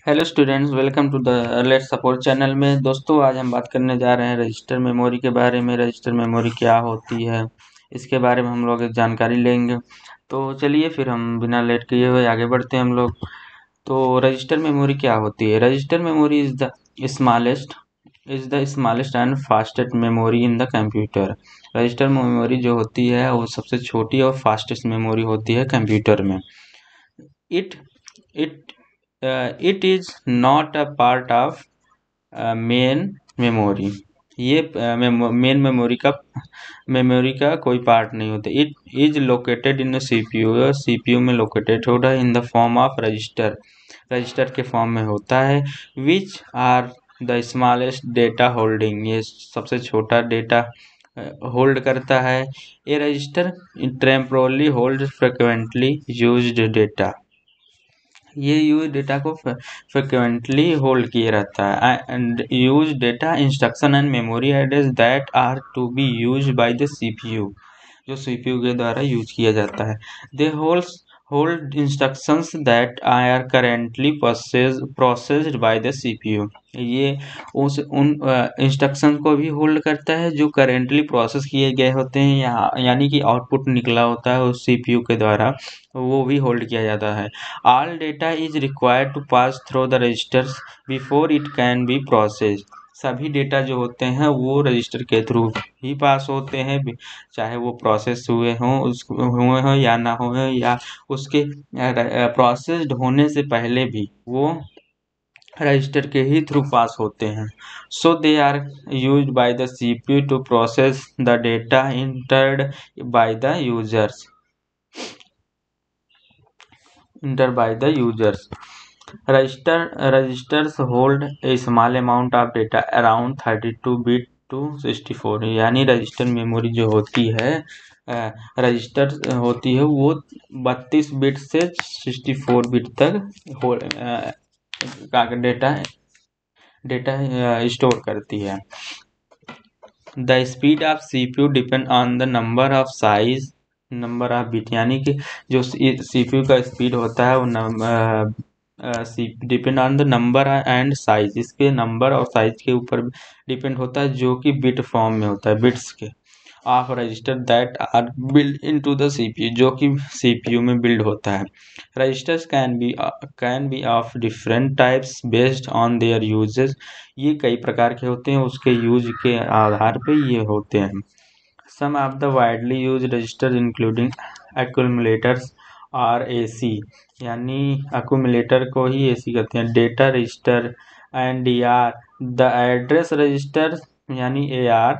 Hello students, welcome to the let's support channel में। दोस्तों, आज हम बात करने जा रहे हैं रजिस्टर मेमोरी के बारे में। रजिस्टर मेमोरी क्या होती है, इसके बारे में हम लोग एक जानकारी लेंगे। तो चलिए फिर हम बिना लेट किए हुए आगे बढ़ते हैं हम लोग। तो रजिस्टर मेमोरी क्या होती है? Register memory is the smallest and fastest memory in the computer. Register memory जो होती है वो सबसे छोटी और फास्टेस्ट मेमोरी होती है कंप्यूटर में। It it it is not a part of main memory. ये मेमोरी का कोई पार्ट नहीं होता। It is located in CPU. CPU में लोकेटेड होता है in the form of register. Register के फॉर्म में होता है। Which are the smallest data holding. ये सबसे छोटा डेटा होल्ड करता है। A register temporally hold frequently used data. ये यूज डेटा को फ्रिक्वेंटली होल्ड किए रहता है। And use data instruction and memory address that are to be use by the CPU, जो सीपीयू के द्वारा यूज किया जाता है। They hold instructions that are currently processed by the CPU. ये उन इंस्ट्रक्शन को भी होल्ड करता है जो करेंटली प्रोसेस किए गए होते हैं, यानी कि आउटपुट निकला होता है उस सीपीयू के द्वारा, वो भी होल्ड किया जाता है। All data is required to pass through the registers before it can be processed। सभी डेटा जो होते हैं वो रजिस्टर के थ्रू ही पास होते हैं, चाहे वो प्रोसेस हुए हों या ना हुए, या उसके प्रोसेस्ड होने से पहले भी वो रजिस्टर के ही थ्रू पास होते हैं। So they are used by the CPU to process the data entered by the users entered by the users. Registers hold a small amount of data around 32 bit to 64। यानी register memory जो होती है, register होती है वो 32 bit से 64 bit तक data data store करती है। The speed of CPU depend on the number of bit. यानी कि जो सीपीयू का स्पीड होता है वो depend on the number and size. इसके नंबर और साइज के ऊपर डिपेंड होता है, जो कि बिट फॉर्म में होता है, बिट्स के of register that are build into the CPU, जो कि सीपीयू में बिल्ड होता है। Registers can be of different types based on their uses. ये कई प्रकार के होते हैं, उसके यूज के आधार पे ये होते हैं। Some of the widely use register including accumulators और एसी। यानी एक्यूमुलेटर को ही एसी कहते हैं। Data register, NDR, the address register यानी AR,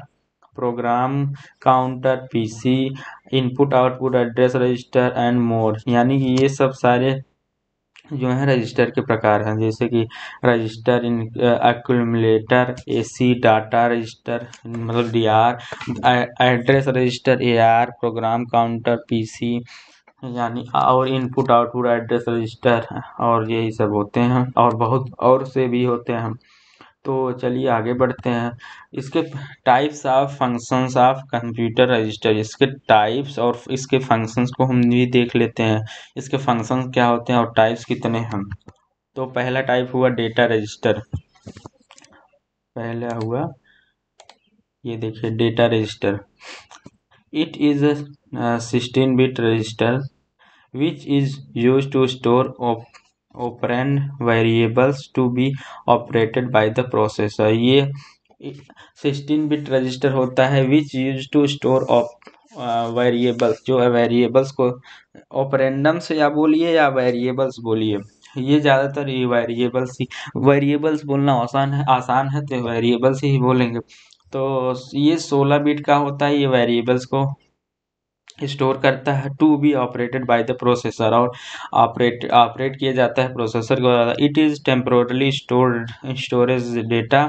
program counter PC, input output address register and more. यानी कि ये सब सारे जो है रजिस्टर के प्रकार हैं, जैसे कि register in accumulator, AC, data register मतलब DR, address register AR, program counter PC, यानी और इनपुट आउटपुट एड्रेस रजिस्टर, और यही सब होते हैं और बहुत और से भी होते हैं। तो चलिए आगे बढ़ते हैं। इसके types of functions of computer register. इसके टाइप्स और इसके फंक्शंस को हम भी देख लेते हैं। इसके फंक्शंस क्या होते हैं और टाइप्स कितने हैं। तो पहला टाइप हुआ डेटा रजिस्टर। पहला हुआ, ये देखिए, data register. It is a 16 bit register which is used to store operand variables to be operated by the processor। ये 16 बिट रजिस्टर होता है which used to store variables, जो वेरिएबल्स को ऑपरेंडम्स या बोलिए या वेरिएबल्स बोलिए, ये ज़्यादातर ये वेरिएबल्स बोलना आसान है तो वेरिएबल्स ही बोलेंगे। तो ये 16 बिट का होता है, ये वेरिएबल्स को स्टोर करता है to be operated by the processor, और ऑपरेट किया जाता है प्रोसेसर के द्वारा। It is temporally storage data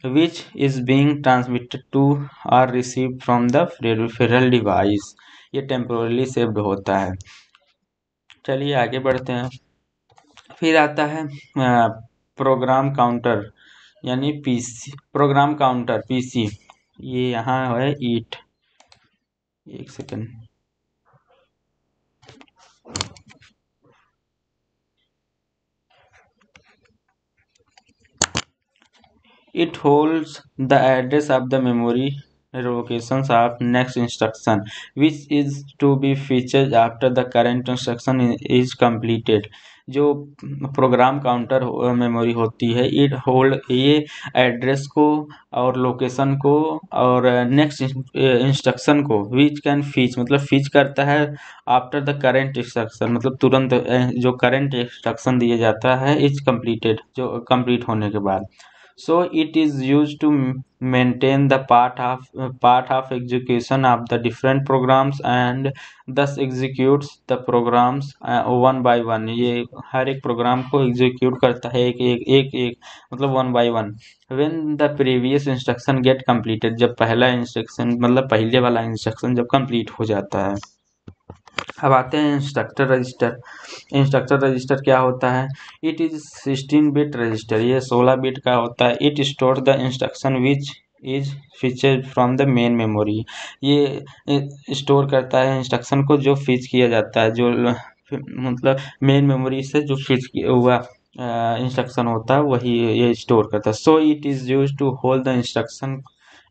which is being transmitted to और receive from the peripheral device. ये टेम्पोरली सेव्ड होता है। चलिए आगे बढ़ते हैं। फिर आता है प्रोग्राम काउंटर यानी पीसी। प्रोग्राम काउंटर पीसी, ये यहाँ है ईट। एक second. It holds the address of the memory locations of next instruction, which is to be featured after the current instruction is completed. जो प्रोग्राम काउंटर मेमोरी होती है, it hold ये address को और लोकेशन को और नेक्स्ट इंस्ट्रक्शन को, which can फीच मतलब फीच करता है आफ्टर द करेंट इंस्ट्रक्शन, मतलब तुरंत जो करंट इंस्ट्रक्शन दिया जाता है इज कंप्लीटेड, जो कंप्लीट होने के बाद. So it is used to maintain the part of execution of the different programs and thus executes the programs one by one. ये हर एक प्रोग्राम को एग्जीक्यूट करता है एक मतलब one by one. When the previous instruction get completed, जब पहला instruction मतलब पहले वाला इंस्ट्रक्शन जब कंप्लीट हो जाता है. अब आते हैं इंस्ट्रक्टर रजिस्टर. इंस्ट्रक्टर रजिस्टर क्या होता है? It is 16 bit register. ये 16 बिट का होता है. It store the instruction which is feature from the main memory. ये स्टोर करता है इंस्ट्रक्शन को जो फीच किया जाता है, जो मतलब मेन मेमोरी से जो फीच हुआ इंस्ट्रक्शन होता है वही ये स्टोर करता है. So it is use to hold the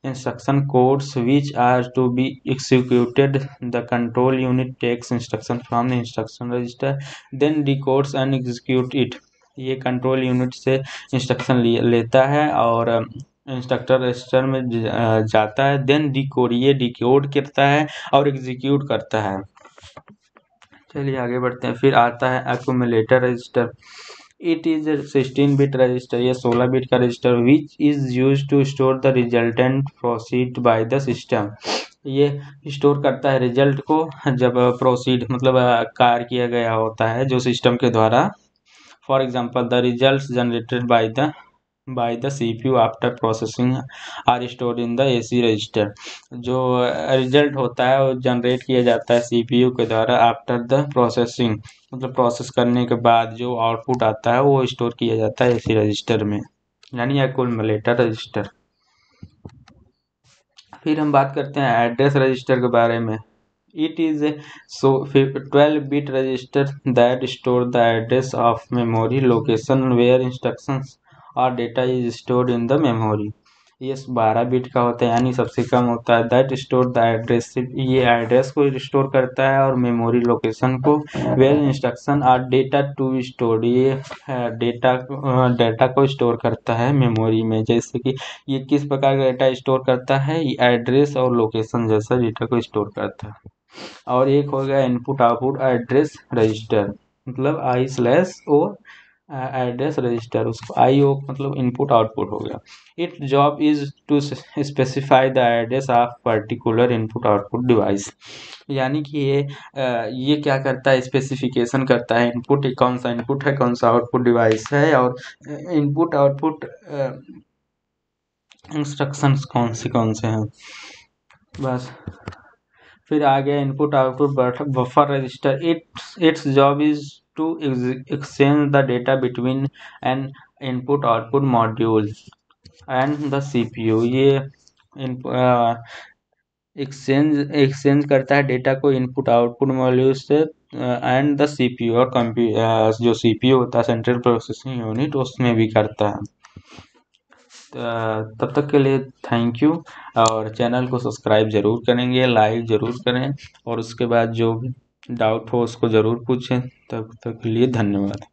instruction codes which are to be executed. The control unit takes instruction from the instruction register, then decodes and execute it. ये कंट्रोल यूनिट से instruction लेता है और instructor register में जाता है. Then decode, ये decode करता है और एग्जीक्यूट करता है. चलिए आगे बढ़ते हैं. फिर आता है accumulator register. It is 16 bit register. ये 16 बिट का register which is use to store the resultant proceed by the system. ये स्टोर करता है रिजल्ट को जब प्रोसीड मतलब कार्य किया गया होता है जो सिस्टम के द्वारा. For example the results generated by the CPU after processing are stored in the AC register. जो रिजल्ट होता है वो जनरेट किया जाता है CPU के द्वारा आफ्टर द प्रोसेसिंग, मतलब प्रोसेस करने के बाद जो आउटपुट आता है वो स्टोर किया जाता है AC रजिस्टर में, यानी एक्यूमुलेटर रजिस्टर. फिर हम बात करते हैं एड्रेस रजिस्टर के बारे में. It is a 12-bit register that store the address of memory location where instructions or data is stored in the memory. ये 12 बिट का होता है, यानी सबसे कम होता है. दैट स्टोर द एड्रेस, ये एड्रेस को स्टोर करता है और मेमोरी लोकेशन को. वेयर इंस्ट्रक्शन और डेटा टू स्टोर, ये डेटा को स्टोर करता है मेमोरी में. जैसे कि ये किस प्रकार का डेटा स्टोर करता है, ये एड्रेस और लोकेशन जैसा डेटा को स्टोर करता है. और एक हो गया इनपुट आउटपुट एड्रेस रजिस्टर, मतलब I/O एड्रेस रजिस्टर, उसको IO मतलब इनपुट आउटपुट हो गया. It job is to specify the address of particular input output device. यानी कि ये क्या करता है, स्पेसिफिकेशन करता है इनपुट कौन सा इनपुट है, कौन सा आउटपुट डिवाइस है, और इनपुट आउटपुट इंस्ट्रक्शंस कौन से हैं. बस. फिर आ गया input output buffer register. Its job is to exchange the data between an input output module and the CPU. ये एक्सचेंज करता है डेटा को इनपुट आउटपुट मॉड्यूल से एंड द CPU, और जो CPU होता है सेंट्रल प्रोसेसिंग यूनिट, उसमें भी करता है. तब तक के लिए थैंक यू. और चैनल को सब्सक्राइब ज़रूर करेंगे, लाइक ज़रूर करें, और उसके बाद जो भी डाउट हो उसको ज़रूर पूछें. तब तक के लिए धन्यवाद.